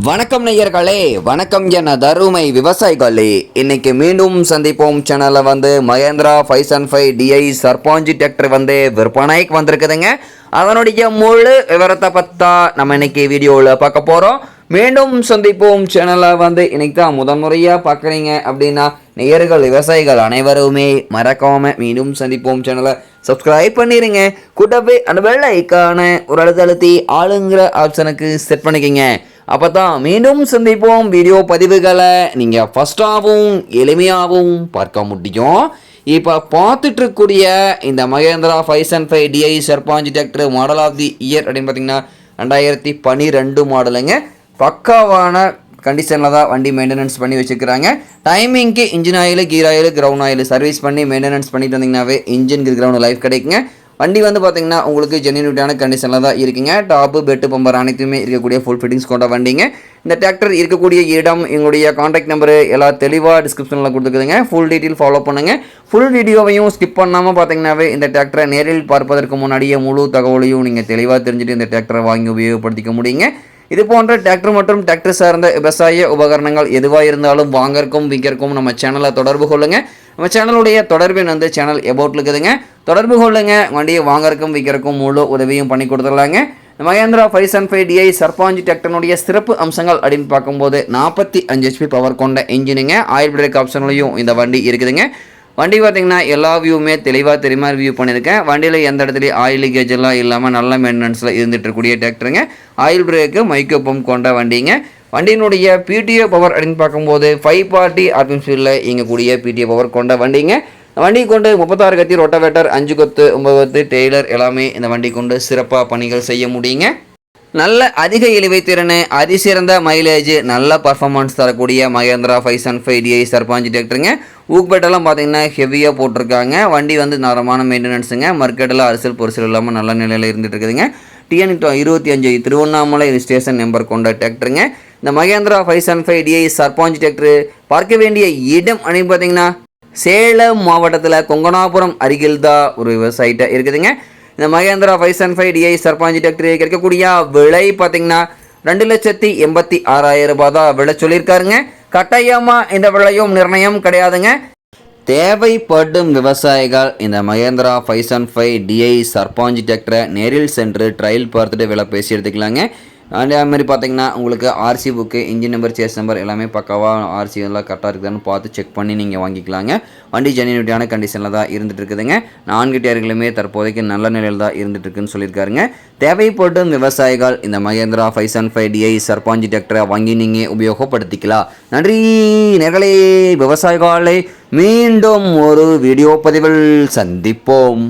வணக்கம் நேயர்களே, வணக்கம் என தருமை விவசாயிகளே. இன்னைக்கு மீண்டும் சந்திப்போம் சேனலில் மகேந்திரா 505 டிஐ சர்பாஞ்சி டிராக்டர் விற்பனைக்கு வந்திருக்குதுங்க. அதனுடைய முழு விவரத்தை பற்றா நம்ம இன்னைக்கு வீடியோவில் பார்க்க போகிறோம். மீண்டும் சந்திப்போம் சேனலை இன்னைக்கு தான் முதன்முறையாக பார்க்குறீங்க அப்படின்னா நேயர்கள் விவசாயிகள் அனைவருமே மறக்காமல் மீண்டும் சந்திப்போம் சேனலை சப்ஸ்கிரைப் பண்ணிடுங்க. கூட்டவே அந்த வெள்ளை ஐக்கான ஒரு அழுத்தி ஆளுங்கிற ஆப்ஷனுக்கு செட் பண்ணிக்கங்க. அப்போ தான் மீண்டும் சந்திப்போம் வீடியோ பதிவுகளை நீங்கள் ஃபஸ்ட்டாகவும் எளிமையாகவும் பார்க்க முடியும். இப்போ பார்த்துட்ருக்கூடிய இந்த Mahindra 505 DI Sarpanch tractor model of the year அப்படின்னு பார்த்தீங்கன்னா 2012 மாடலுங்க. பக்காவான கண்டிஷனில் தான் வண்டி மெயின்டெனன்ஸ் பண்ணி வச்சுக்கிறாங்க. டைமிங்க்கு engine oil, gear oil, ground oil service பண்ணி மெயின்டெனன்ஸ் பண்ணிட்டு வந்தீங்கன்னாவே இன்ஜின் கிரவுண்ட் லைஃப் கிடைக்குங்க. வண்டி பார்த்தீங்கன்னா உங்களுக்கு ஜென்யூனிட்டான கண்டிஷனில் தான் இருக்குங்க. டாப்பு பெட்டு பம்பர் அனைத்துமே இருக்கக்கூடிய ஃபுல் ஃபிட்டிங்ஸ் கொண்ட வண்டிங்க. இந்த டிராக்டர் இருக்கக்கூடிய இடம், எங்களுடைய காண்டாக்ட் நம்பரு எல்லாம் தெளிவாக டிஸ்கிரிப்ஷனில் கொடுத்துக்குதுங்க. ஃபுல் டீட்டெயில் ஃபாலோ பண்ணுங்கள். ஃபுல் வீடியோவையும் ஸ்கிப் பண்ணாமல் பார்த்தீங்கன்னாவே இந்த டிராக்டரை நேரில் பார்ப்பதற்கு முன்னாடியே முழு தகவலையும் நீங்கள் தெளிவாக தெரிஞ்சுட்டு இந்த டிராக்டரை வாங்கி உபயோகப்படுத்திக்க முடியுங்க. இது போன்ற டிராக்டர் மற்றும் டிராக்டர் சார்ந்த விவசாய உபகரணங்கள் எதுவாக இருந்தாலும் வாங்கறக்கும் விற்கிறக்கும் நம்ம சேனலை தொடர்பு கொள்ளுங்கள். நம்ம சேனலுடைய தொடர்பின் சேனல் எபவுட் இருக்குதுங்க. தொடர்பு கொள்ளுங்க. வண்டியை வாங்கறக்கும் விற்கிறக்கும் முழு உதவியும் பண்ணி கொடுத்துடலாங்க. மகேந்திரா 505 டிஐ சர்பாஞ்சி டிராக்டருடைய சிறப்பு அம்சங்கள் அப்படின்னு பார்க்கும்போது 45 HP பவர் கொண்ட இன்ஜினுங்க. ஆயில் பிரேக் ஆப்ஷன்லையும் இந்த வண்டி இருக்குதுங்க. வண்டி பார்த்திங்கன்னா எல்லா வியூவுமே தெளிவாக தெரியுமா ரிவ்யூ பண்ணியிருக்கேன். வண்டியில் எந்த இடத்துலையும் ஆயில் லீக்கேஜ் எல்லாம் இல்லாமல் நல்ல மெயின்டெனன்ஸில் இருந்துட்டு இருக்கக்கூடிய டிராக்டருங்க. ஆயில் பிரேக்கு மைக்ரோ பம்ப் கொண்ட வண்டிங்க. வண்டியினுடைய பிடிஓ பவர் அப்படின்னு பார்க்கும்போது 540 RPM ஸ்பீடில் இயங்கக்கூடிய பிடிஓ பவர் கொண்ட வண்டிங்க. வண்டி கொண்டு 36 கத்தி, ரொட்டவேட்டர், 5 கொத்து, 9 கொத்து, டெய்லர் எல்லாமே இந்த வண்டி கொண்டு சிறப்பாக பணிகள் செய்ய முடியுங்க. நல்ல அதிக இழுவை திறன், அதிசிறந்த மைலேஜ், நல்ல பர்ஃபார்மன்ஸ் தரக்கூடிய மகேந்திரா 505 டிஐ சர்பாஞ்சி டிராக்டருங்க. ஊக்பேட்டெல்லாம் பார்த்தீங்கன்னா ஹெவியாக போட்டிருக்காங்க. வண்டி தரமான மெயின்டெனன்ஸுங்க. மார்க்கெட்டில் அரசியல் பொருசல் இல்லாமல் நல்ல நிலையில் இருந்துகிட்டு இருக்குதுங்க. TN 25 திருவண்ணாமலை ஸ்டேஷன் நம்பர் கொண்ட டிராக்டருங்க. இந்த மகேந்திரா 505 டிஐ சர்பாஞ்சி டிராக்டர் பார்க்க வேண்டிய இடம் அப்படின்னு பார்த்தீங்கன்னா சேலம் மாவட்டத்தில் கொங்கனாபுரம் அருகில் தான் ஒரு விவசாயிட்ட இருக்குதுங்க. இந்த மகேந்திரா 505 டிஐ சர்பாஞ்சி டிராக்டர் கிடைக்கக்கூடிய விலை பார்த்தீங்கன்னா 2,86,000 ரூபாய் தான் விலை சொல்லியிருக்காருங்க. கட்டாயமாக இந்த விலையும் நிர்ணயம் கிடையாதுங்க. தேவைப்படும் விவசாயிகள் இந்த மகேந்திரா 505 டிஐ சர்பாஞ்சி டிராக்டரை நேரில் சென்று ட்ரையல் பார்த்துட்டு விலை பேசி எடுத்துக்கலாங்க. அதேமாதிரி பார்த்தீங்கன்னா உங்களுக்கு RC book, engine number, chassis number எல்லாமே பக்காவாக ஆர்சி எல்லாம் கரெக்டாக இருக்குதான்னு பார்த்து செக் பண்ணி நீங்கள் வாங்கிக்கலாங்க. வண்டி ஜென்யூனிட்டியான கண்டிஷனில் தான் இருந்துகிட்டு இருக்குதுங்க. 4 டயர்களுமே தற்போதைக்கு நல்ல நிலையில் தான் இருந்துகிட்டு இருக்குன்னு சொல்லியிருக்காருங்க. தேவைப்படும் விவசாயிகள் இந்த மகேந்திரா 505 டிஐ சர்பாஞ்சி டிராக்டரை வாங்கி நீங்கள் உபயோகப்படுத்திக்கலாம். நன்றி நேர்களே விவசாயிகளை. மீண்டும் ஒரு வீடியோ பதிவில் சந்திப்போம்.